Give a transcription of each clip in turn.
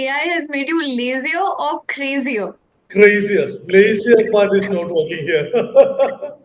AI has made you lazier or crazier? Crazier. Lazier part is not working here.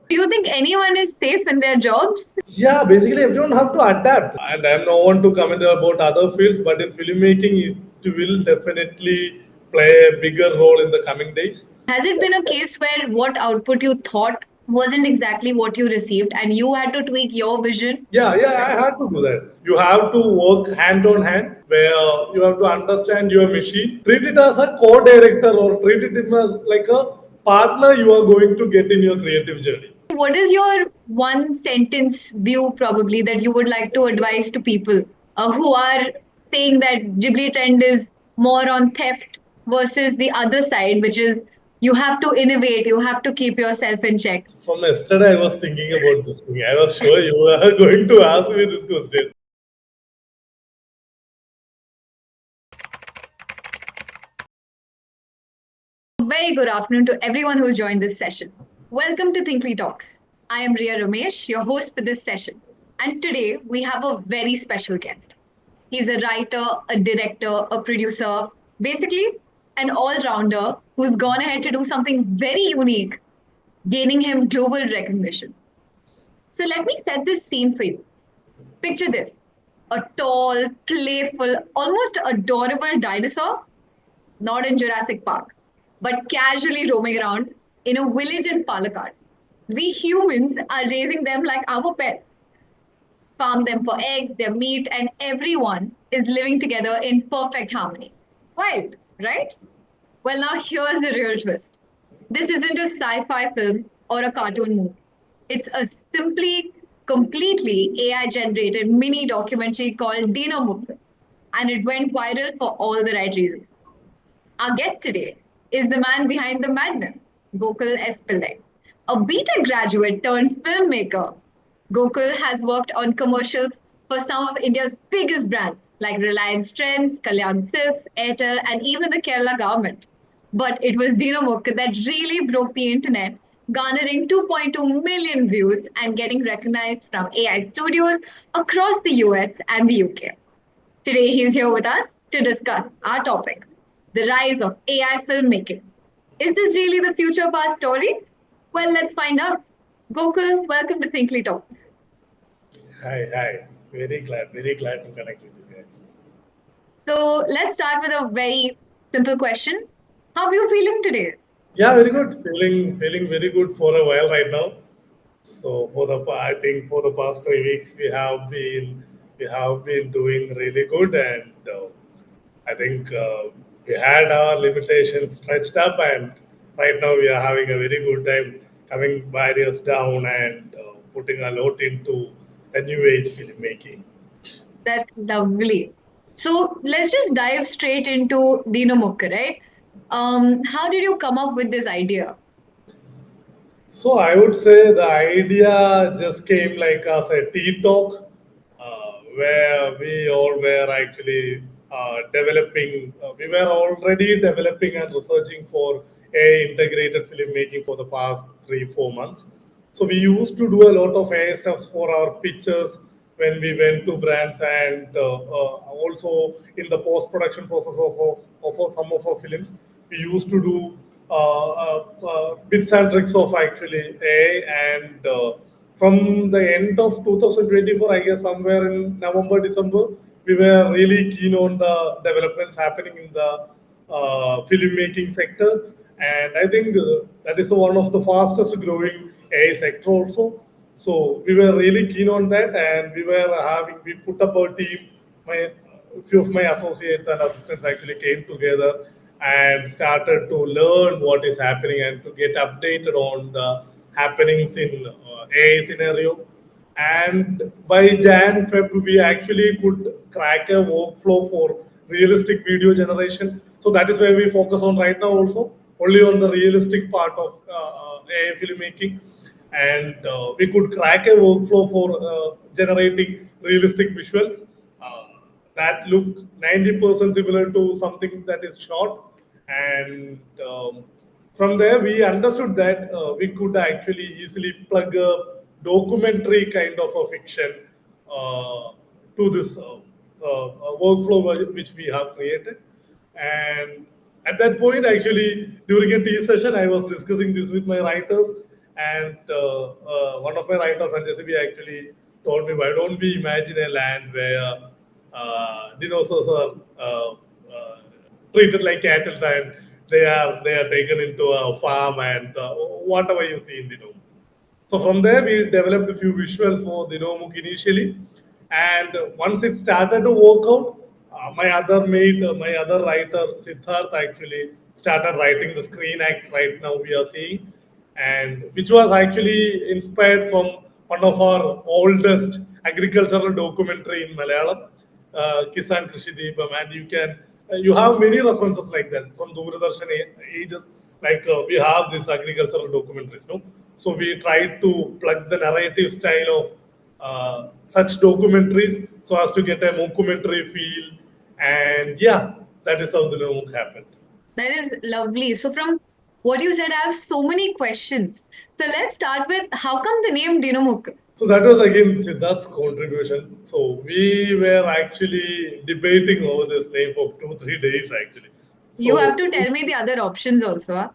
Do you think anyone is safe in their jobs? Yeah, basically everyone have to adapt. And I'm no one to comment about other fields, but in filmmaking, it will definitely play a bigger role in the coming days. Has it been a case where what output you thought wasn't exactly what you received and you had to tweak your vision? Yeah, I had to do that. You have to work hand on hand, where you have to understand your machine, treat it as a co-director or treat it as like a partner you are going to get in your creative journey. What is your one sentence view, probably, that you would like to advise to people who are saying that Ghibli trend is more on theft versus the other side, which is you have to innovate, you have to keep yourself in check? From yesterday, I was thinking about this thing. I was sure you were going to ask me this question. Very good afternoon to everyone who's joined this session. Welcome to Thinkly Talks. I am Rhea Ramesh, your host for this session. And today we have a very special guest. He's a writer, a director, a producer, basically an all rounder who's gone ahead to do something very unique, gaining him global recognition. So let me set this scene for you. Picture this: a tall, playful, almost adorable dinosaur, not in Jurassic Park, but casually roaming around in a village in Palakkad. We humans are raising them like our pets, farm them for eggs, their meat, and everyone is living together in perfect harmony. Wild, right? Well, now here's the real twist. This isn't a sci fi film or a cartoon movie. It's a simply, completely AI generated mini documentary called Dino Mukh, and it went viral for all the right reasons. Our guest today is the man behind the madness, Gokul Pillai. A BTech graduate turned filmmaker, Gokul has worked on commercials for some of India's biggest brands like Reliance Trends, Kalyan Silks, Airtel, and even the Kerala government. But it was Dino Mukh that really broke the internet, garnering 2.2 million views and getting recognized from AI studios across the US and the UK. Today, he's here with us to discuss our topic: the rise of AI filmmaking. Is this really the future of our stories? Well, let's find out. Gokul, welcome to Thinkly Talk. Hi. Very glad to connect with you guys. So, let's start with a very simple question. How are you feeling today? Yeah, very good. Feeling very good for a while right now. So I think for the past 3 weeks we have been doing really good, and I think we had our limitations stretched up, and right now we are having a very good time coming barriers down and putting a lot into a new age filmmaking. That's lovely. So, let's just dive straight into Dino Mukh, right? How did you come up with this idea? So I would say the idea just came like as a tea talk, where we all were actually developing. We were already developing and researching for a integrated filmmaking for the past 3 4 months. So we used to do a lot of AI stuff for our pictures when we went to brands, and also in the post production process of some of our films, we used to do bits and tricks of actually AI. And from the end of 2024, I guess somewhere in November, December, we were really keen on the developments happening in the filmmaking sector. And I think that is one of the fastest growing AI sector also. So we were really keen on that, and we put up a team. My few of my associates and assistants actually came together and started to learn what is happening and to get updated on the happenings in AI scenario. And by Jan Feb, we actually could crack a workflow for realistic video generation. So that is where we focus on right now also, only on the realistic part of AI filmmaking. And we could crack a workflow for generating realistic visuals that look 90% similar to something that is short. And from there we understood that we could actually easily plug a documentary kind of a fiction to this workflow which we have created. And at that point, actually, during a tea session, I was discussing this with my writers, and one of my writers, Sanjay Sibi, actually told me, why don't we imagine a land where dinosaurs are treated like cattle, and they are taken into a farm, and whatever you see in the room. So from there, we developed a few visuals for Dino Mukh initially, and once it started to work out, my other mate, my other writer Siddharth actually started writing the screen act. Right now, we are seeing, and which was actually inspired from one of our oldest agricultural documentary in Malayalam, Kisan Krishi Deepam, and you have many references like that from Doordarshan ages. Like we have these agricultural documentaries, no? So we tried to plug the narrative style of such documentaries so as to get a mockumentary feel, and yeah, that is how the Nook happened. That is lovely. So, from what you said, I have so many questions. So, let's start with how come the name Dino Mukh? So that was again Siddharth's contribution. So we were actually debating over this name for 2 3 days actually. You So have to tell me the other options also. Huh?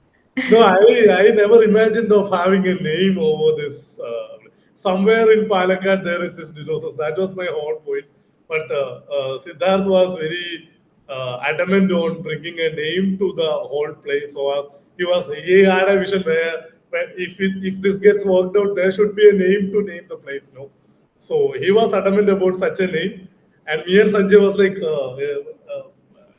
no, I never imagined of having a name over this. Somewhere in Palakkad there is this dinosaurs. That was my whole point. But Siddharth was very adamant on bringing a name to the whole place. So as he had a vision where if this gets worked out, there should be a name to name the place. No, so he was adamant about such a name, and me and Sanjay was like.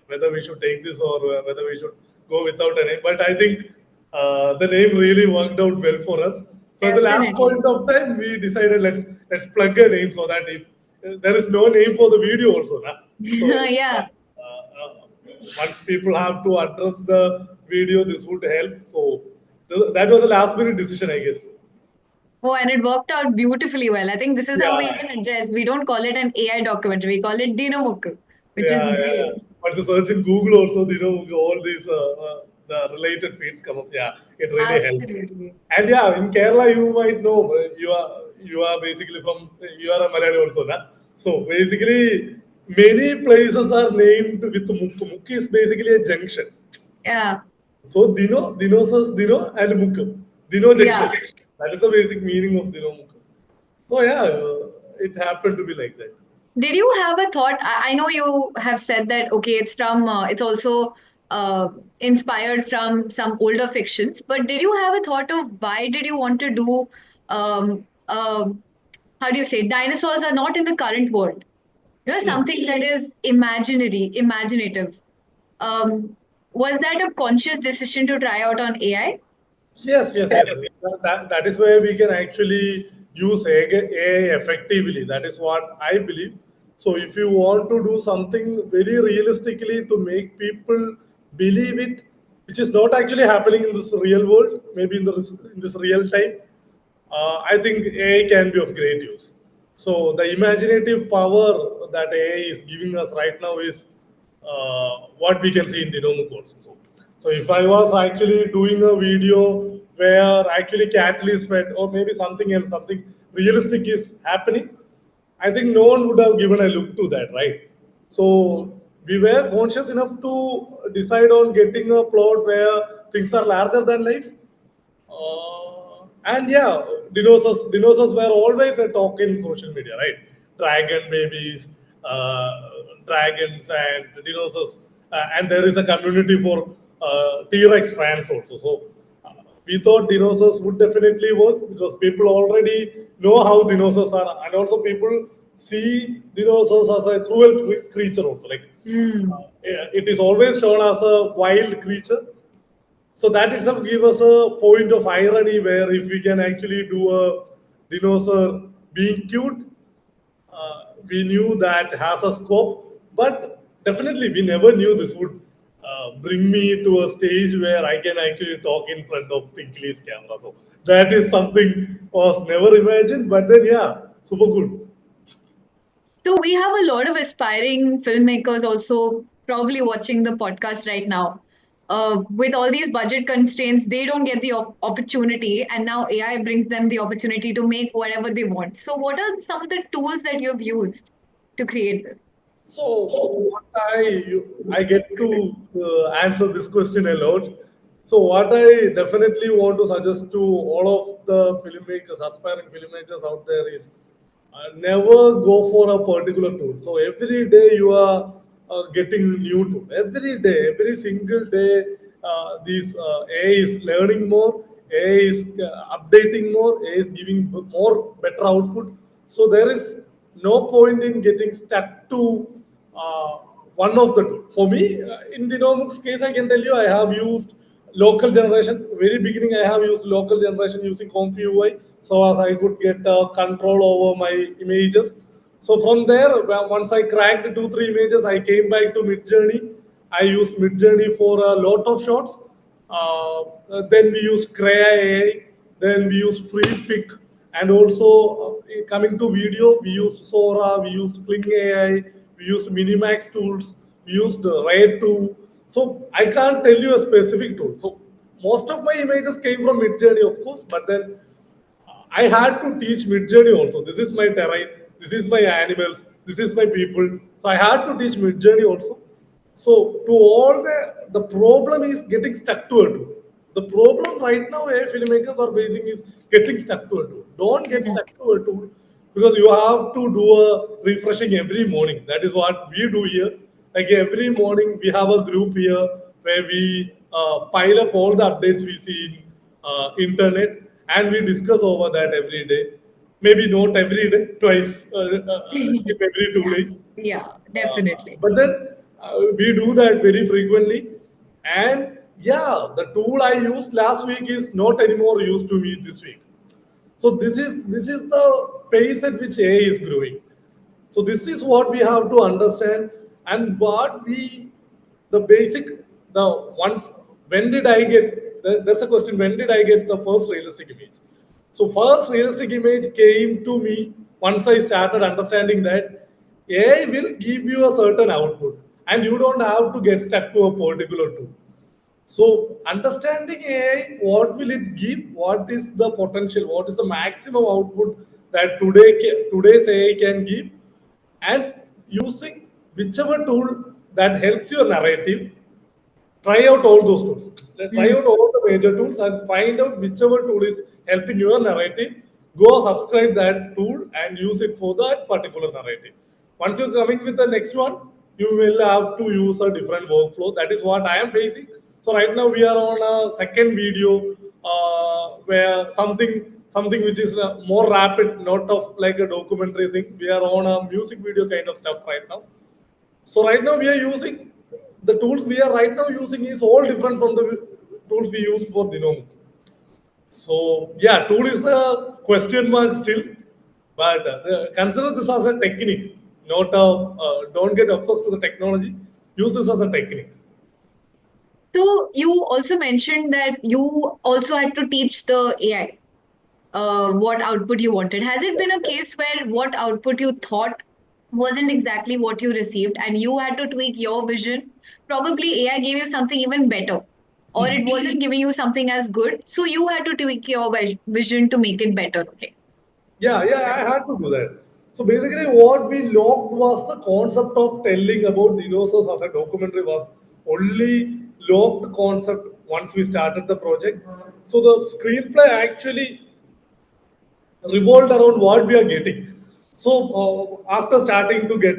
Whether we should take this or whether we should go without a name. But I think the name really worked out well for us. So at the last Definitely. point of time, we decided let's plug a name so that if there is no name for the video also, nah? So Yeah. once people have to address the video, this would help. So that was a last minute decision, I guess. Oh, and it worked out beautifully well. I think this is how we Yeah, even address. We don't call it an AI documentary. We call it Dino Mukh, which is yeah. great. Once you search in Google, also, all these the related feeds come up. Yeah, it really helped. Absolutely. And yeah, in Kerala, you might know you are basically from you are a Malayali also, na? So basically, many places are named with Mukk. Mukk is basically a junction. Yeah. So Dino says Dino and Mukk. Dino junction. Yeah. That is the basic meaning of Dino Mukk. So yeah, it happened to be like that. Did you have a thought? I know you have said that, okay, it's also inspired from some older fictions, but did you have a thought of why did you want to do, um, how do you say, dinosaurs are not in the current world? Something that is imaginary, imaginative. Um, was that a conscious decision to try out on AI? Yes, yes, yes. That is where we can actually use AI effectively. That is what I believe. So, if you want to do something very realistically to make people believe it, which is not actually happening in this real world, maybe in this real time, I think AI can be of great use. So the imaginative power that AI is giving us right now is what we can see in the DinoMukk also. So if I was actually doing a video where actually cattle is fed or maybe something else, something realistic is happening, I think no one would have given a look to that, right? So we were conscious enough to decide on getting a plot where things are larger than life, and yeah, dinosaurs were always a talk in social media, right? Dragon babies, dragons, and dinosaurs, and there is a community for T-Rex fans also. So we thought dinosaurs would definitely work because people already know how dinosaurs are, and also people see dinosaurs as a cruel creature also. Like Hmm. it is always shown as a wild creature, so that itself gives us a point of irony where if we can actually do a dinosaur being cute, we knew that has a scope, but definitely we never knew this would bring me to a stage where I can actually talk in front of Thinkley's camera. So that is something was never imagined, but then yeah, super good. So we have a lot of aspiring filmmakers also probably watching the podcast right now. With all these budget constraints, they don't get the opportunity, and now AI brings them the opportunity to make whatever they want. So, what are some of the tools that you've used to create this? So what I get to answer this question a lot. So what I definitely want to suggest to all of the filmmakers, aspiring filmmakers out there is never go for a particular tool. So every day you are getting new tool. Every day, every single day, these AI is learning more, AI is updating more, AI is giving more better output. So there is no point in getting stuck to uh, one of the two. For me, in the DinoMukk's case, I can tell you I have used local generation. Very beginning, I have used local generation using Comfy UI, so as I could get control over my images. So from there, once I cracked 2 3 images, I came back to Midjourney. I used Midjourney for a lot of shots. Then we use Krea AI. Then we use Free Pick, and also coming to video, we used Sora, we used Kling AI, we used Minimax tools, we used Ray 2. So I can't tell you a specific tool. So most of my images came from Midjourney, of course, but then I had to teach Midjourney also. This is my terrain, this is my animals, this is my people. So I had to teach Midjourney also. So to all the problem is getting stuck to a tool. The problem right now AI filmmakers are facing is getting stuck to a tool. Don't get Mm. stuck to a tool because you have to do a refreshing every morning. That is what we do here. Like every morning we have a group here where we pile up all the updates we see in internet, and we discuss over that every day. Maybe not every day, twice in every two Yeah, days. yeah, definitely. But then we do that very frequently. And yeah, the tool I used last week is not anymore used to me this week. So this is the pace at which AI is growing. So this is what we have to understand, and what we the basic the once when did I get that's a question, when did I get the first realistic image? So first realistic image came to me once I started understanding that AI will give you a certain output, and you don't have to get stuck to a particular tool. So understanding AI, what will it give? What is the potential? What is the maximum output that today's AI can give? And using whichever tool that helps your narrative, try out all those tools. Try Mm. out all the major tools and find out whichever tool is helping your narrative. Go subscribe that tool and use it for that particular narrative. Once you're coming with the next one, you will have to use a different workflow. That is what I am facing. So right now we are on a second video where something which is more rapid, not of like a documentary thing. We are on a music video kind of stuff right now. So right now we are using the tools we are right now using is all different from the tools we use for Dino. So yeah, tool is a question mark still, but consider this as a technique, not a. Don't get obsessed with the technology. Use this as a technique. So you also mentioned that you also had to teach the AI what output you wanted. Has it been a case where what output you thought wasn't exactly what you received and you had to tweak your vision? Probably AI gave you something even better, or it wasn't giving you something as good. So you had to tweak your vision to make it better. Okay. Yeah, I had to do that. So basically, what we locked was the concept of telling about dinosaurs as a documentary was only locked concept once we started the project. So the screenplay actually revolved around what we are getting. So after starting to get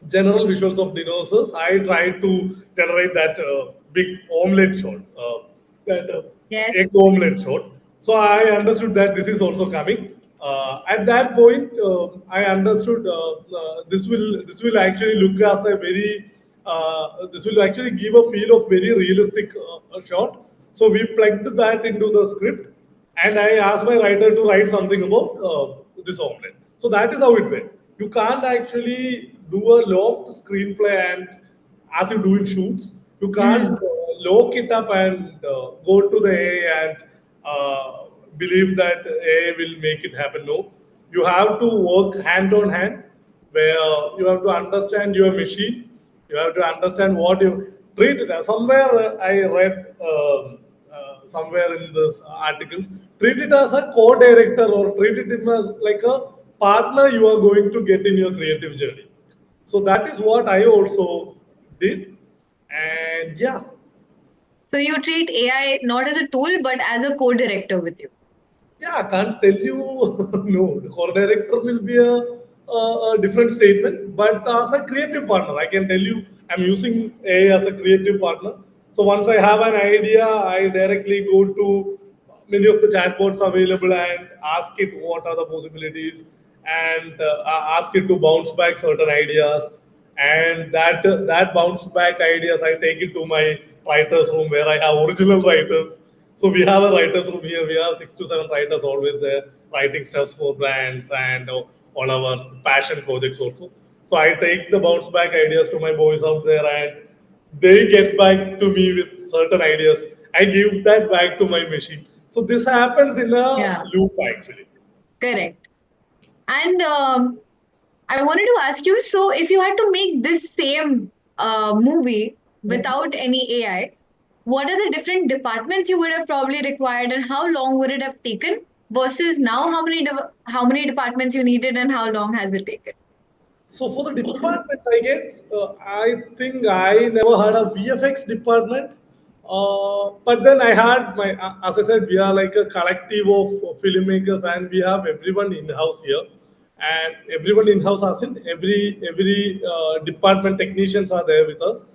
general visuals of dinosaurs, I tried to generate that big omelette shot, that Yes. egg omelette shot. So I understood that this is also coming. At that point, I understood this will actually look as a very this will actually give a feel of very realistic shot. So we plugged that into the script, and I asked my writer to write something about this omelette. So that is how it went. You can't actually do a locked screenplay and as you do in shoots, you can't Mm. lock it up and go to the AI and believe that AI will make it happen. No, you have to work hand on hand, where you have to understand your machine. You have to understand what you treat it as. Somewhere I read somewhere in this articles, treat it as a co-director or treat it as like a partner you are going to get in your creative journey. So that is what I also did. And yeah, So you treat AI not as a tool, but as a co-director with you. yeah, I can't tell you. No, the core director will be a different statement. But as a creative partner, I can tell you, I'm using AI as a creative partner. So once I have an idea, I directly go to many of the chatbots available and ask it what are the possibilities, and ask it to bounce back certain ideas, and that bounce back ideas I take it to my writers room where I have original writers. So we have a writers room here. We have 6 to 7 writers always there writing stuff for brands and on our passion projects also. So I take the bounce back ideas to my boys out there, and they get back to me with certain ideas. I give that back to my machine. So this happens in a Yeah, loop actually. correct. And I wanted to ask you, so if you had to make this same movie without any AI, what are the different departments you would have probably required, and how long would it have taken? Versus now, how many departments you needed, and how long has it taken? So for the departments I get, I think I never had a VFX department. But then I had my, as I said, we are like a collective of filmmakers, and we have everyone in house here, and everyone in house, as in every department technicians are there with us.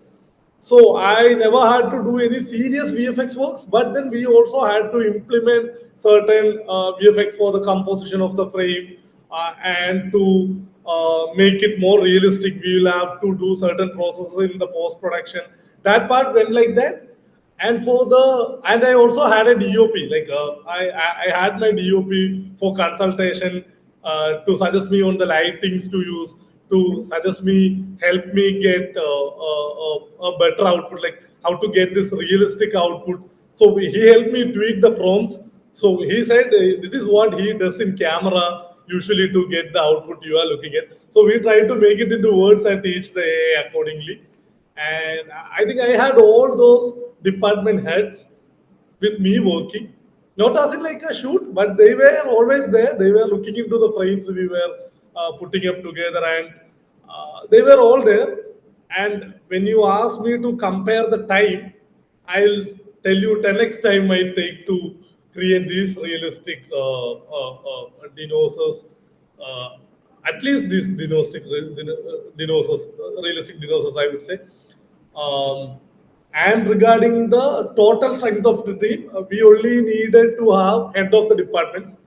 So I never had to do any serious VFX works, but then we also had to implement certain VFX for the composition of the frame, and to make it more realistic. We will have to do certain processes in the post production. That part went like that. And for the, and I also had a DOP, like I had my DOP for consultation, to suggest me on the lightings to use, to suggest me, help me get a better output, like how to get this realistic output. So he helped me tweak the prompts. So he said, this is what he does in camera usually to get the output you are looking at. So we tried to make it into words and teach the AI accordingly. And I think I had all those department heads with me working, not as in like a shoot, but they were always there. They were looking into the frames we were putting up together, and they were all there. And when you ask me to compare the time, I'll tell you 10x time might take to create these realistic dinosaurs. Uh, at least these dinosaurs, realistic dinosaurs, I would say. And regarding the total strength of the team, we only needed to have head of the departments.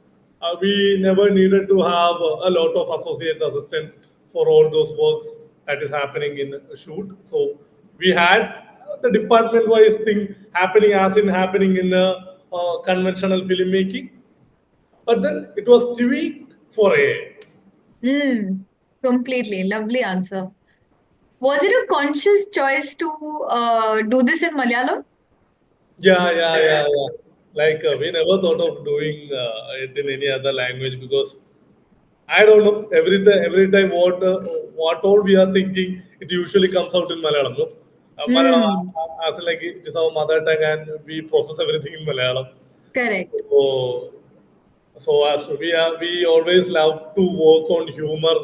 We never needed to have a lot of associates, assistants for all those works that is happening in a shoot. So we had the department-wise thing happening as in happening in conventional filmmaking, but then it was tweaked for AI. Hmm, completely. Lovely answer. Was it a conscious choice to do this in Malayalam? Yeah, yeah, yeah, yeah. Like we never thought of doing it in any other language because I don't know. Every time what all we are thinking, it usually comes out in Malayalam. No? Hmm, Malayalam, as in like it is our mother tongue, and we process everything in Malayalam. correct. So, so as we always love to work on humor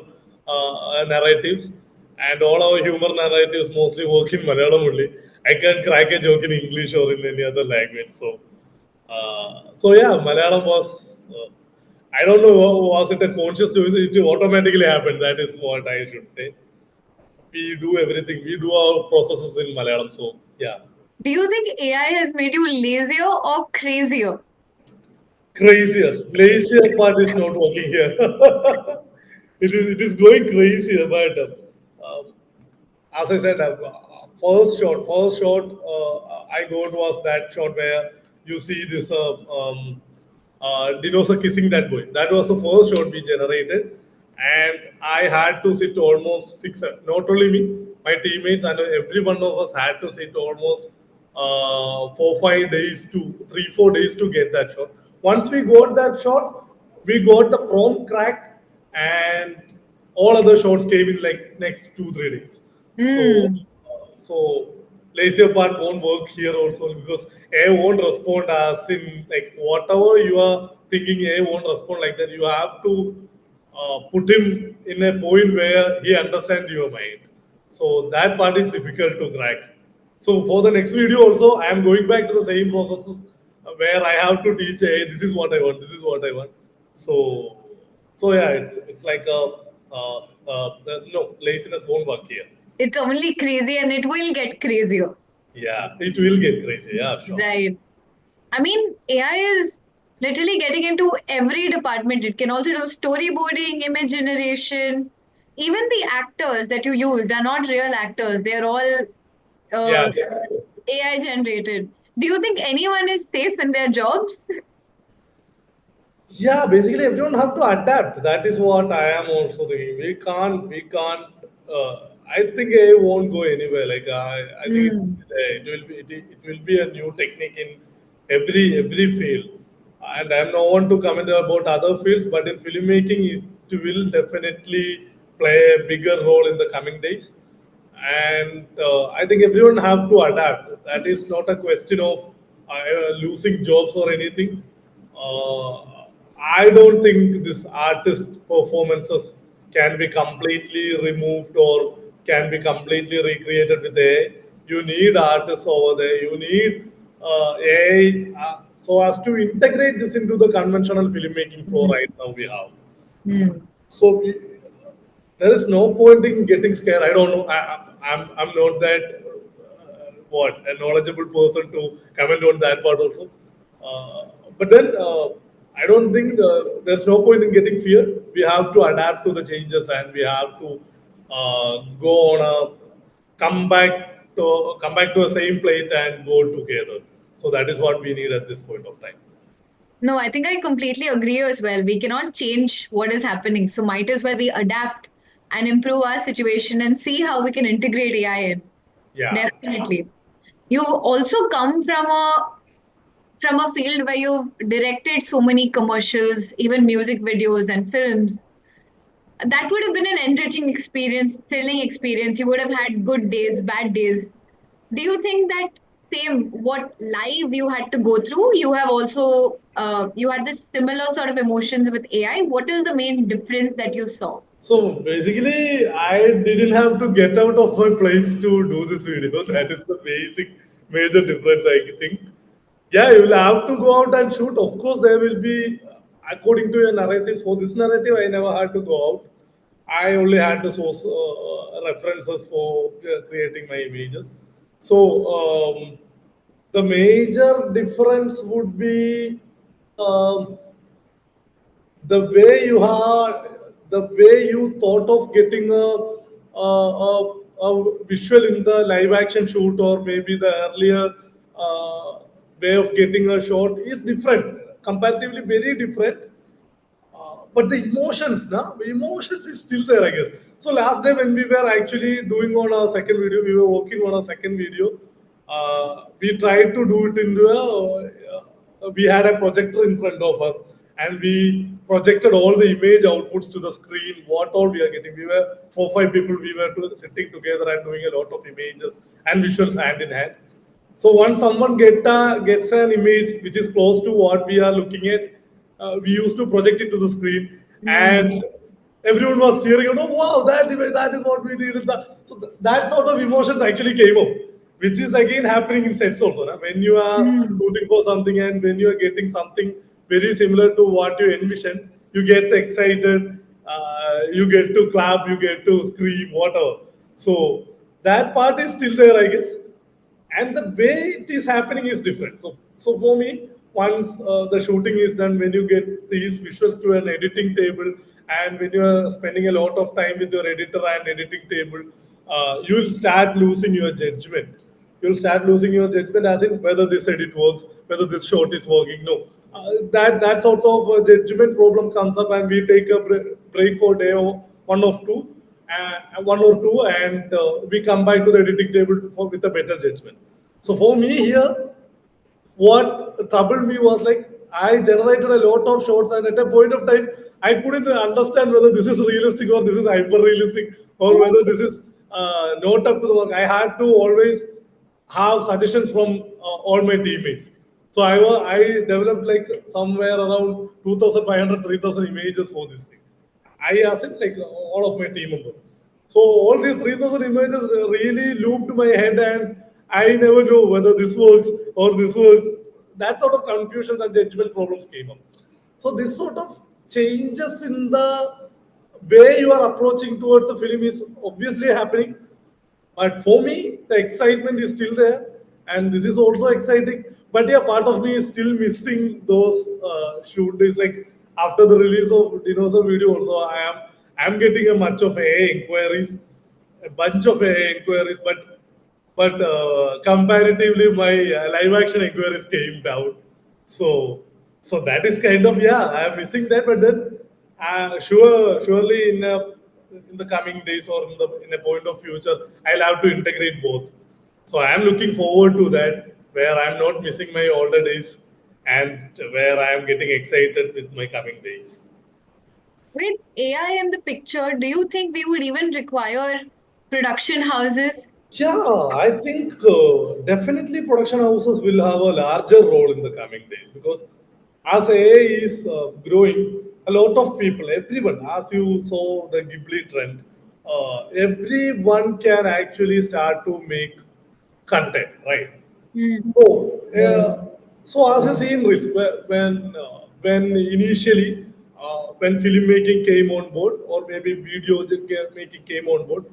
narratives, and all our humor narratives mostly work in Malayalam only. I can't crack a joke in English or in any other language. So, so yeah, Malayalam was. I don't know, was it a conscious choice? It automatically happened. That is what I should say. We do everything. We do our processes in Malayalam. So yeah, Do you think AI has made you lazier or crazier? crazier. Lazier part is not working here. It is going crazier, but as I said, first shot I got was that shot where you see this dinosaur kissing that boy. That was the first shot we generated, and I had to sit almost six. Not only me, my teammates and every one of us had to sit almost 4 5 days to 3 4 days to get that shot. Once we got that shot, we got the prompt cracked, and all other shots came in like next 2 3 days. So, Hmm, so lazier part won't work here also because A won't respond as in like whatever you are thinking. A won't respond like that. You have to. put him in a point where he understands your mind. So that part is difficult to crack. So for the next video also, I am going back to the same processes where I have to teach, hey, this is what I want, this is what I want. So, so yeah, it's like no, laziness won't work here. It's only crazy and it will get crazier. Yeah, it will get crazy. Yeah, sure. Right. I mean, AI is literally getting into every department. It can also do storyboarding, image generation. Even the actors that you use, they're not real actors. They're all Yeah, uh, AI generated. Do you think anyone is safe in their jobs? yeah, basically everyone have to adapt. That is what I am also thinking. We can't. I think AI won't go anywhere. Like I think Hmm. it will be, it will be a new technique in every field. And I'm no one to comment about other fields, but in filmmaking, it will definitely play a bigger role in the coming days. And I think everyone have to adapt. That is not a question of losing jobs or anything. I don't think this artist performances can be completely removed or can be completely recreated with AI. You need artists over there. You need AI so as to integrate this into the conventional filmmaking flow right now we have. Hmm. So there is no point in getting scared. I don't know. I'm not that what a knowledgeable person to comment on that part also. But then I don't think there's no point in getting fear. We have to adapt to the changes and we have to go on a come back to the same plate and go together. So that is what we need at this point of time. No, I think I completely agree as well. We cannot change what is happening. So might as well we adapt and improve our situation and see how we can integrate AI in. Yeah. Definitely. You also come from a field where you've directed so many commercials, even music videos and films. That would have been an enriching experience, thrilling experience. You would have had good days, bad days. Do you think that same what live you had to go through, you have also you had this similar sort of emotions with AI? What is the main difference that you saw? So basically, I didn't have to get out of my place to do this video. That is the basic major difference, I think. Yeah, you will have to go out and shoot. Of course, there will be, according to your narratives. For this narrative, I never had to go out. I only had to source references for creating my images. So the major difference would be um, the way you thought of getting a visual in the live action shoot or maybe the earlier way of getting a shot is different, comparatively very different. But the emotions, now the emotions is still there, I guess. So last day when we were actually doing on our second video, we were working on our second video. We tried to do it into we had a projector in front of us, and we projected all the image outputs to the screen. What all we are getting, we were 4 5 people. We were sitting together and doing a lot of images and visuals hand in hand. So once someone gets an image which is close to what we are looking at, we used to project it to the screen, Hmm. and everyone was cheering. You know, wow, that image, that is what we needed. So that sort of emotions actually came up, which is again happening in sets also. Na? When you are Hmm. shooting for something and when you are getting something very similar to what you envision, you get excited, you get to clap, you get to scream, whatever. So that part is still there, I guess, and the way it is happening is different. So for me, once the shooting is done, when you get these visuals to an editing table, and when you are spending a lot of time with your editor and editing table, you'll start losing your judgment. You'll start losing your judgment as in whether this edit works, whether this shot is working. No, that sort of judgment problem comes up, and we take a break for day or one of two, 1 or 2, and we come back to the editing table with a better judgment. So for me here, what troubled me was like I generated a lot of shots, and at a point of time, I couldn't understand whether this is realistic or this is hyper realistic or whether this is not up to the work. I had to always have suggestions from all my teammates. So I developed like somewhere around 2,500 3,000 images for this thing. I asked like all of my team members. So all these 3,000 images really looped my head, and I never know whether this works or this works. That sort of confusions and judgment problems came up. So this sort of changes in the way you are approaching towards the film is obviously happening, but for me, the excitement is still there, and this is also exciting. But yeah, part of me is still missing those shoot days. Like after the release of Dinosaur video, also I'm getting a much of AI inquiries, a bunch of AI inquiries, but comparatively, my live action inquiries came down. So so that is kind of, yeah, I'm missing that. But then surely in the coming days or in a point of future, I'll have to integrate both. So I am looking forward to that, where I'm not missing my older days and where I am getting excited with my coming days. With AI in the picture, do you think we would even require production houses? Yeah, I think definitely production houses will have a larger role in the coming days, because as AI is growing, a lot of people, everyone, as you saw the Ghibli trend, everyone can actually start to make content, right? Mm. So, so as you see in Reels, when initially when filmmaking came on board, or maybe making came on board,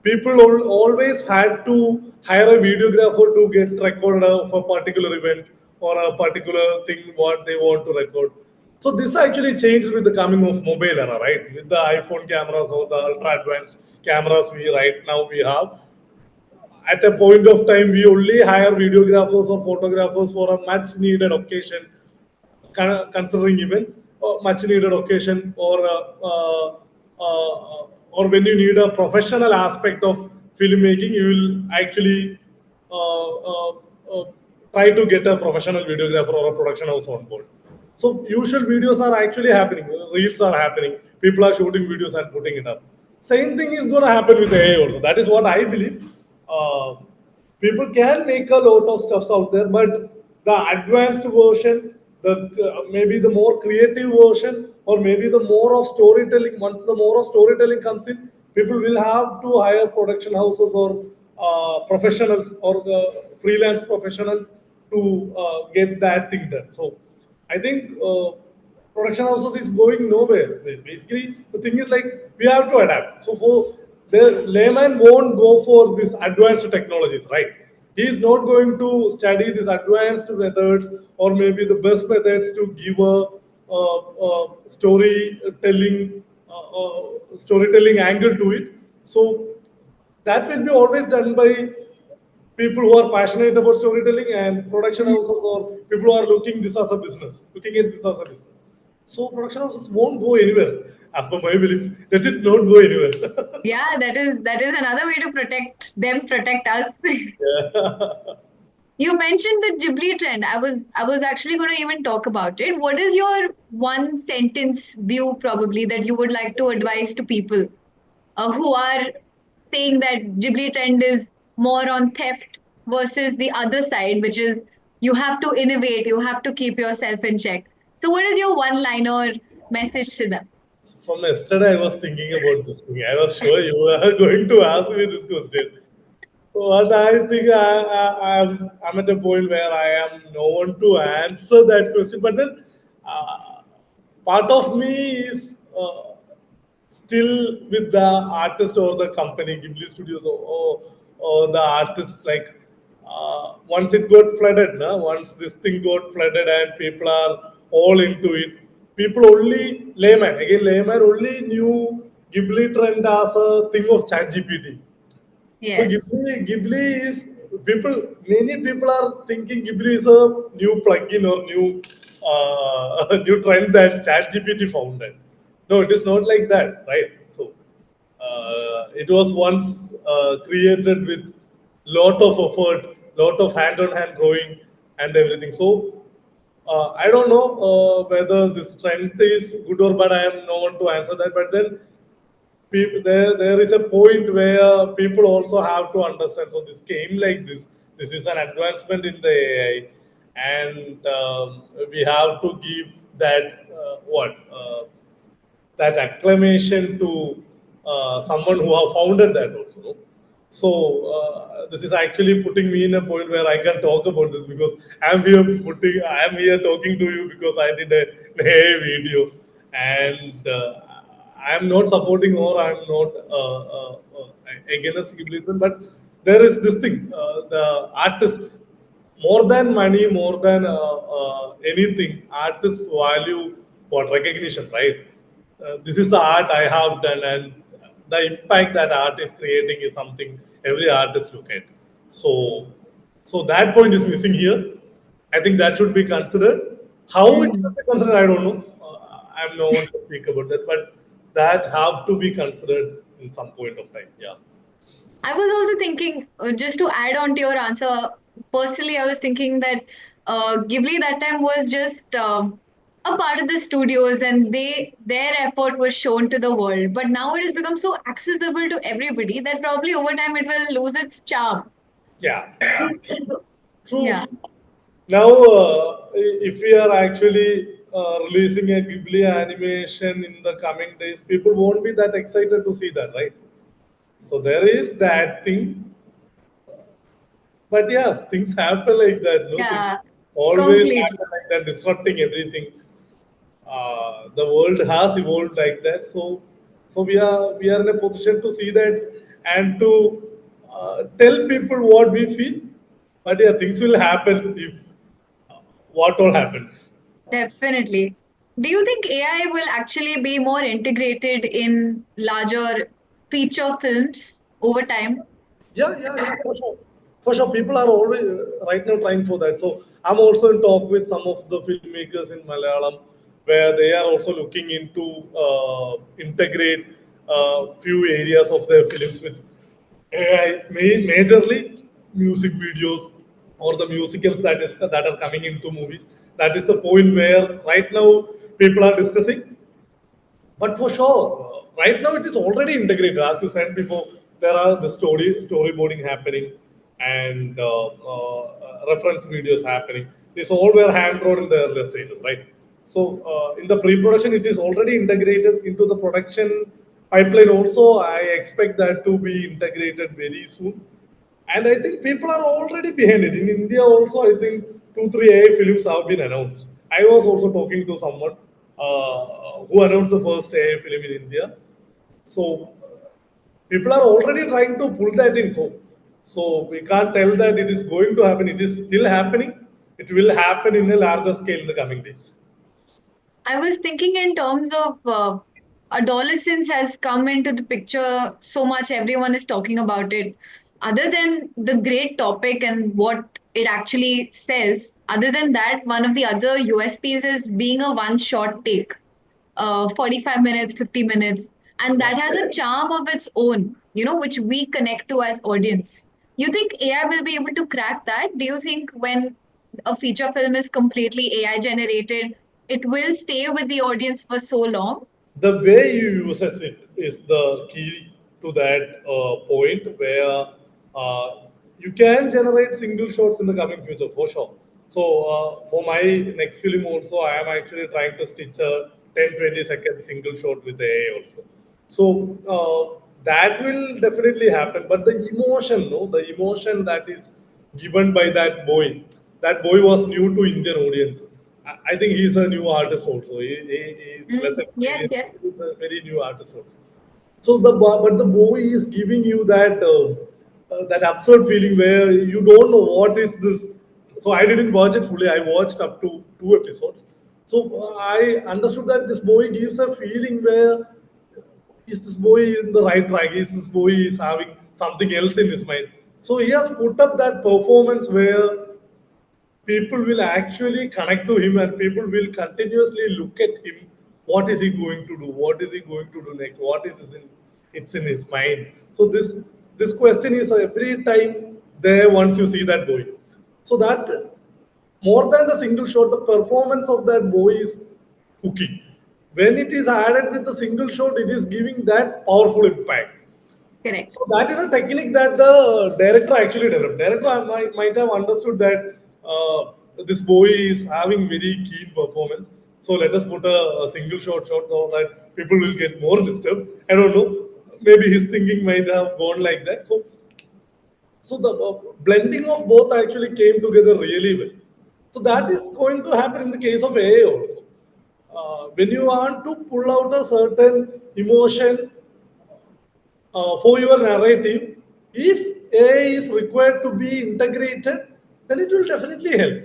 people always had to hire a videographer to get record of a particular event or a particular thing what they want to record. So this actually changed with the coming of mobile era, right? With the iPhone cameras or the ultra advanced cameras we right now we have, at a point of time we only hire videographers or photographers for a much needed occasion, considering events, much needed occasion, or when you need a professional aspect of filmmaking, you will actually uh, uh, uh, try to get a professional videographer or a production house on board. So usual videos are actually happening, reels are happening, people are shooting videos and putting it up. Same thing is going to happen with AI also. That is what I believe. Uh, People can make a lot of stuffs out there, but the advanced version, the maybe the more creative version, or maybe the more of storytelling. Once the more of storytelling comes in, people will have to hire production houses or professionals or freelance professionals to get that thing done. So I think production houses is going nowhere. Basically, the thing is like we have to adapt. So for the layman won't go for these advanced technologies, right? He is not going to study these advanced methods or maybe the best methods to give a storytelling angle to it. So that will be always done by people who are passionate about storytelling, and production houses or people who are looking at this as a business. So production houses won't go anywhere, as per my belief. They did not go anywhere. Yeah, that is another way to protect them, protect us. Yeah. You mentioned the Ghibli trend. I was actually going to even talk about it. What is your one sentence view probably that you would like to advise to people who are saying that Ghibli trend is more on theft versus the other side, which is you have to innovate, you have to keep yourself in check. So, what is your one liner message to them? So from yesterday, I was thinking about this thing. I was sure you were going to ask me this question. But I think I'm at a point where I am no one to answer that question. But then part of me is still with the artist or the company, Ghibli Studios, or the artists. Like once it got flooded, na, once this thing got flooded and people are all into it, people only layman only knew Ghibli trend as a thing of ChatGPT. So Yes. Ghibli is people. Many people are thinking Ghibli is a new plugin or new new trend that ChatGPT founded. No, it is not like that, right? So it was once created with lot of effort, lot of hand-on-hand drawing and everything. So I don't know whether this trend is good or bad. I am no one to answer that. But then there is a point where people also have to understand. So this came like this is an advancement in the AI, and we have to give that that acclamation to someone who have founded that also. No? So this is actually putting me in a point where I can talk about this because I am here talking to you because I did an AI video, and I am not supporting or I am not against Ghibli, but there is this thing, the artist, more than money, more than anything, artists value what recognition, right? This is the art I have done, and the impact that art is creating is something every artist look at. So, so that point is missing here. I think that should be considered. How it should Mm. be considered, I don't know. I'm no one to speak about that, but that have to be considered in some point of time. Yeah. I was also thinking, just to add on to your answer, personally, I was thinking that Ghibli that time was just a part of the studios, and their effort was shown to the world. But now it has become so accessible to everybody that probably over time it will lose its charm. Yeah. True. Yeah, True. Now, if we are actually releasing a Ghibli animation in the coming days, people won't be that excited to see that, right? So there is that thing, but yeah, things happen like that. No things yeah, always completely. happen like that, disrupting everything. The world has evolved like that, so we are in a position to see that and to tell people what we feel. But yeah, things will happen if what all happens. Definitely. Do you think AI will actually be more integrated in larger feature films over time? Yeah, yeah, yeah, for sure. For sure, people are always right now trying for that. So I'm also in talk with some of the filmmakers in Malayalam, where they are also looking into integrate few areas of their films with AI, majorly music videos or the musicals that are coming into movies. That is the point where right now people are discussing. But for sure, right now it is already integrated. As you said before, there are the storyboarding happening and reference videos happening. These all were hand drawn in the earlier stages, right? So in the pre-production, it is already integrated into the production pipeline. Also, I expect that to be integrated very soon. And I think people are already behind it. In India, also, I think two, three AI films have been announced. I was also talking to someone who announced the first AI film in India. So people are already trying to pull that in. So we can't tell that it is going to happen. It is still happening. It will happen in a larger scale in the coming days. I was thinking in terms of adolescence has come into the picture so much, everyone is talking about it. Other than the great topic and what it actually says, other than that, one of the other USPs is being a one shot take, 45 minutes, 50 minutes. And Yeah. that has a charm of its own, which we connect to as audience. You think AI will be able to crack that? Do you think when a feature film is completely AI generated, it will stay with the audience for so long? The way you uses it is the key to that point where uh, you can generate single shots in the coming future for sure. So for my next film also, I am actually trying to stitch a 10-20 second single shot with AI also. So that will definitely happen. But the emotion, no, the emotion that is given by that boy was new to Indian audience. I think he's a new artist also. He's less Yes, experienced. yes. He's a very new artist also. So but the boy is giving you that that absurd feeling where you don't know what is this. So I didn't watch it fully. I watched up to two episodes. So I understood that this boy gives a feeling where is this boy in the right track? Is this boy is having something else in his mind? So he has put up that performance where people will actually connect to him and people will continuously look at him. What is he going to do? What is he going to do next? What is it in, it's in his mind? So this question is every time there once you see that boy. So that more than the single shot, the performance of that boy is cooking. When it is added with the single shot, it is giving that powerful impact. Correct. So that is a technique that the director actually developed. Director might have understood that this boy is having very keen performance. So let us put a single shot so that people will get more disturbed. I don't know. Maybe his thinking might have gone like that. So the blending of both actually came together really well. So that is going to happen in the case of AI also. When you want to pull out a certain emotion for your narrative, if AI is required to be integrated, then it will definitely help.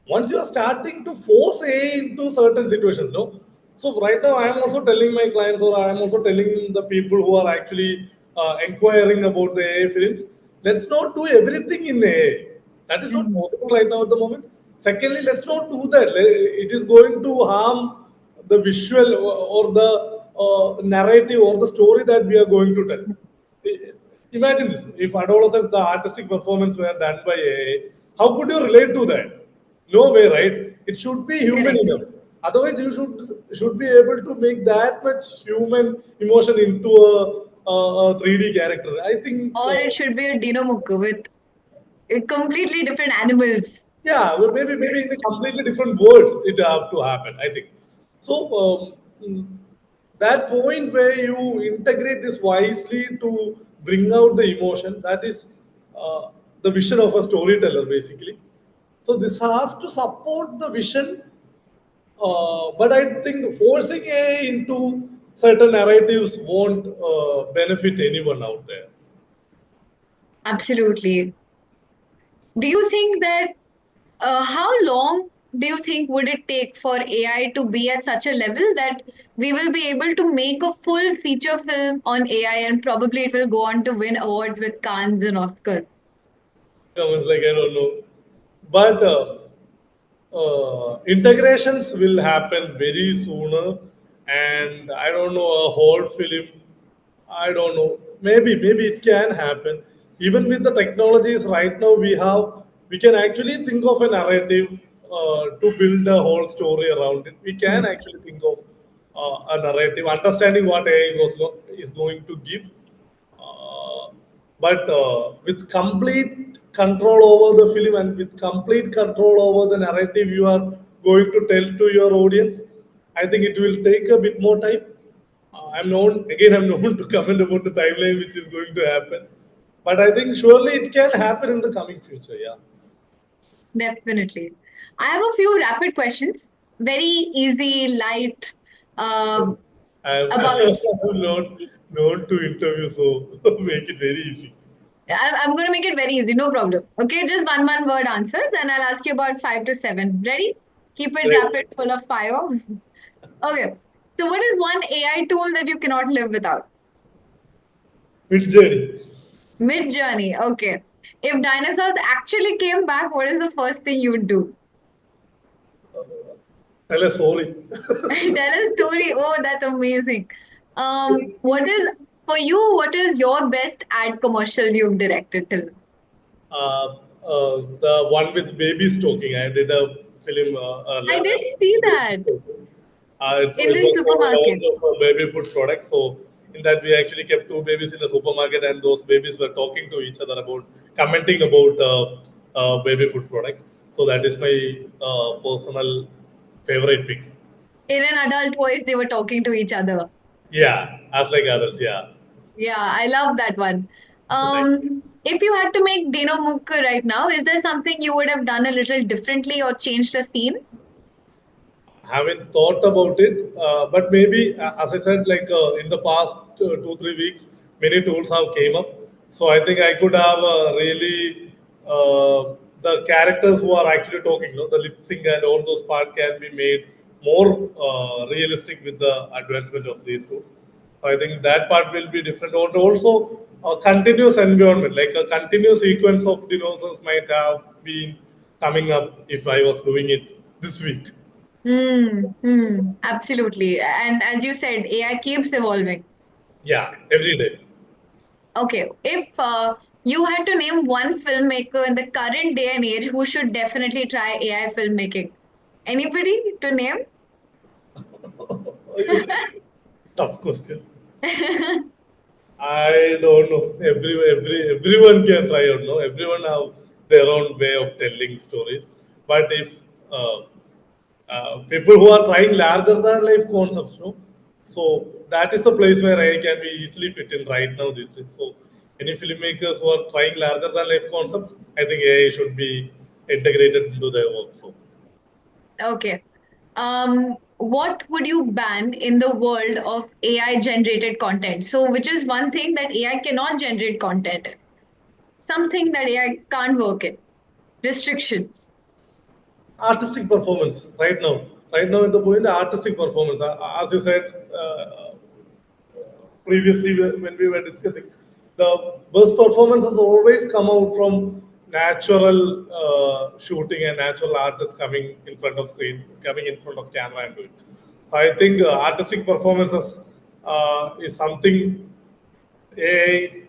Once you are starting to force AI into certain situations, no. So right now, I am also telling my clients, or I am also telling the people who are actually inquiring about the AI films, let's not do everything in AI. That is not Mm. possible right now at the moment. Secondly, let's not do that. It is going to harm the visual or the narrative or the story that we are going to tell. Imagine this: if adolescents, the artistic performance were done by AI, how could you relate to that? No way, right? It should be human Correct. enough. Otherwise, you should be able to make that much human emotion into a 3D character. I think. Or it should be a Dino Mukh with completely different animals. Yeah, well, maybe in a completely different world it have to happen. I think so. That point where you integrate this wisely to bring out the emotion, that is the vision of a storyteller, basically. So this has to support the vision, but I think forcing AI into certain narratives won't benefit anyone out there. Absolutely. Do you think that how long do you think would it take for AI to be at such a level that we will be able to make a full feature film on AI and probably it will go on to win awards with Cannes and Oscars? Comments like I don't know, but integrations will happen very sooner, and I don't know a whole film. I don't know. Maybe it can happen. Even with the technologies right now we can actually think of a narrative to build a whole story around it. We can actually think of a narrative, understanding what AI is going to give, uh, but with complete control over the film and with complete control over the narrative you are going to tell to your audience, I think it will take a bit more time. I'm known to comment about the timeline which is going to happen, but I think surely it can happen in the coming future. Yeah. Definitely. I have a few rapid questions, very easy, light, um, about. I'm not known to interview, so make it very easy. I'm going to make it very easy, no problem. Okay, just one word answers, and I'll ask you about 5 to 7. Ready? Keep it Right. rapid, full of fire. Okay. So, what is one AI tool that you cannot live without? Mid journey. Midjourney. Okay. If dinosaurs actually came back, what is the first thing you would do? Tell a story. Tell a story. Oh, that's amazing. What is for you? What is your best ad commercial you've directed till now? The one with babies talking. I did a film I did see that in it the was for a supermarket. launch of a baby food product. So in that we actually kept two babies in the supermarket, and those babies were talking to each other about commenting about baby food product. So that is my personal favorite pick. In an adult voice, they were talking to each other. Yeah, as like others. Yeah. Yeah, I love that one. Right. If you had to make Dino Mukh right now, is there something you would have done a little differently or changed the scene? Haven't thought about it, but maybe as I said, like in the past 2 3 weeks, many tools have came up. So I think I could have really the characters who are actually talking, the lip sync and all those part can be made more realistic with the advancement of these tools. I think that part will be different. And also, a continuous environment, like a continuous sequence of dinosaurs might have been coming up if I was doing it this week. Absolutely. And as you said, AI keeps evolving. Yeah, every day. Okay, if you had to name one filmmaker in the current day and age who should definitely try AI filmmaking, anybody to name? Tough question. I don't know. Everyone can try out. No, everyone have their own way of telling stories. But if uh, people who are trying larger than life concepts, no? So that is the place where AI can be easily fit in right now these days. So any filmmakers who are trying larger than life concepts, I think AI should be integrated into their workflow. Okay. What would you ban in the world of AI generated content? So, which is one thing that AI cannot generate content in, something that AI can't work in, restrictions. Artistic performance right now in the point, artistic performance, as you said, previously when we were discussing, the best performances always come out from natural shooting and natural artists coming in front of screen, coming in front of camera and doing. So I think artistic performances is something AI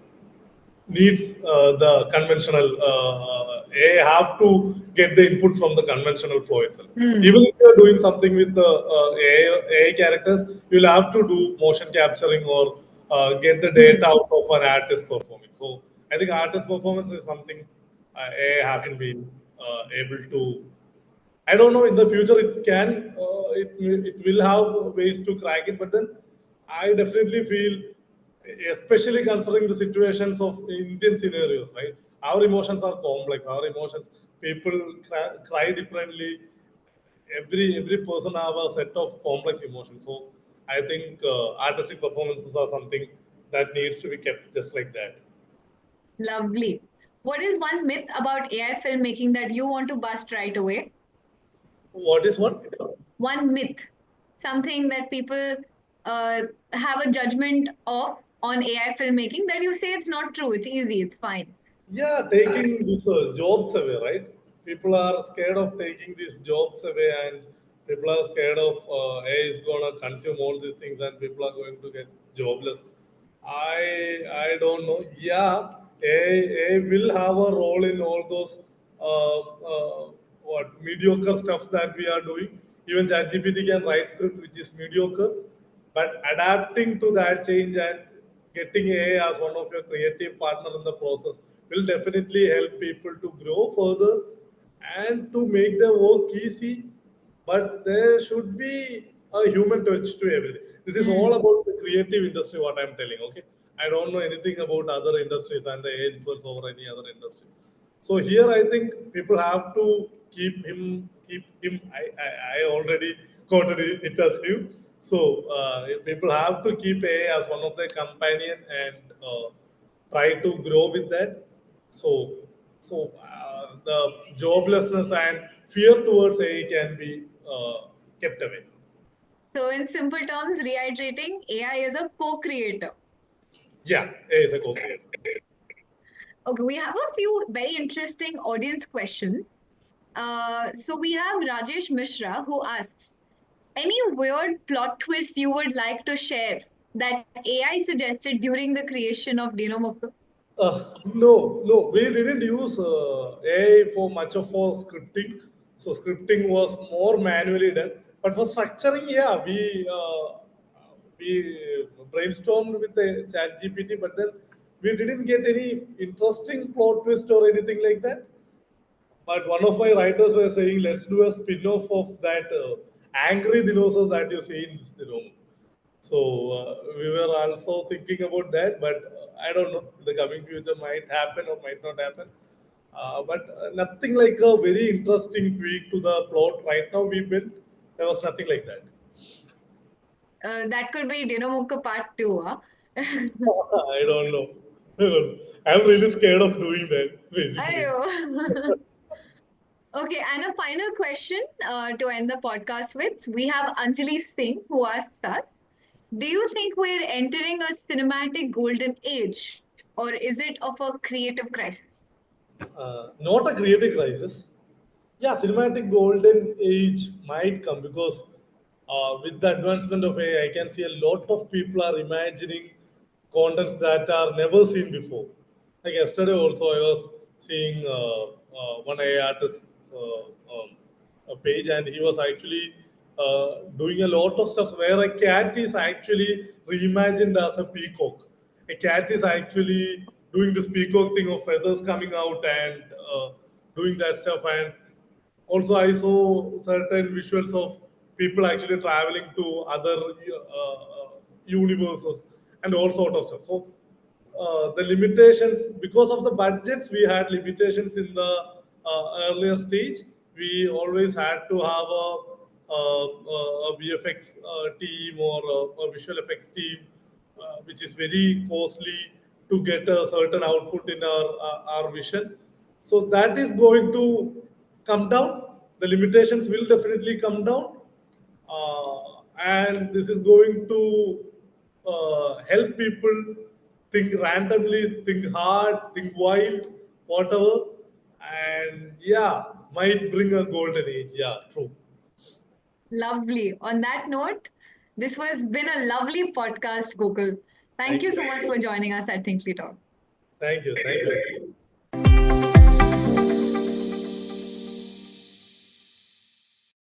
needs the conventional. AI have to get the input from the conventional flow itself. Hmm. Even if you are doing something with the AI characters, you'll have to do motion capturing or get the data Hmm. out of an artist performing. So I think artist performance is something AI hasn't been able to. I don't know. In the future, it can, it will have ways to crack it. But then, I definitely feel, especially considering the situations of Indian scenarios, right? Our emotions are complex. Our emotions, people cry differently. Every person have a set of complex emotions. So I think artistic performances are something that needs to be kept just like that. Lovely. What is one myth about AI filmmaking that you want to bust right away? What is what? One myth, something that people have a judgment of on AI filmmaking that you say it's not true, it's easy, it's fine. Yeah, taking these jobs away, right? People are scared of taking these jobs away, and people are scared of AI is gonna consume all these things, and people are going to get jobless. I don't know. Yeah, AI will have a role in all those what mediocre stuff that we are doing. Even ChatGPT can write script which is mediocre, but adapting to that change and getting AI as one of your creative partner in the process will definitely help people to grow further and to make their work easy. But there should be a human touch to everything. This is all Hmm. about the creative industry, what I'm telling, okay? I don't know anything about other industries and the AI influence over any other industries. So here I think people have to keep him. I already quoted it as you. So people have to keep AI as one of their companion and try to grow with that. So the joblessness and fear towards AI can be kept away. So, in simple terms, reiterating, AI is a co creator. Yeah, AI is a co-creator. Okay, we have a few very interesting audience questions. So, we have Rajesh Mishra who asks, any weird plot twist you would like to share that AI suggested during the creation of Dino Mukh? No, we didn't use AI for much of our scripting. So scripting was more manually done. But for structuring, yeah, we brainstormed with the Chat GPT, but then we didn't get any interesting plot twist or anything like that. But one of my writers were saying, let's do a spin-off of that angry dinosaurs that you see in this room. So we were also thinking about that, but I don't know. The coming future might happen or might not happen. But nothing like a very interesting tweak to the plot right now we built. There was nothing like that. That could be Dino Mukh part 2. Huh? I don't know. I'm really scared of doing that, basically. Ayo. Okay, and a final question to end the podcast with. We have Anjali Singh who asks us, do you think we're entering a cinematic golden age or is it of a creative crisis? Not a creative crisis. Yeah, cinematic golden age might come because with the advancement of AI, I can see a lot of people are imagining contents that are never seen before. Like yesterday, also I was seeing one AI artist a page, and he was actually doing a lot of stuff where a cat is actually reimagined as a peacock. A cat is actually doing this peacock thing of feathers coming out and doing that stuff, and Also, I saw certain visuals of people actually traveling to other universes and all sort of stuff. So the limitations, because of the budgets, we had limitations in the earlier stage. We always had to have a VFX team or a visual effects team, which is very costly to get a certain output in our vision. So that is going to come down. The limitations will definitely come down, and this is going to help people think randomly, think hard, think wild, whatever, and yeah, might bring a golden age. Yeah, true. Lovely. On that note, this was been a lovely podcast, Gokul. Thank Thank you you. so much for joining us at Thinkly Talk. Thank you. Thank you.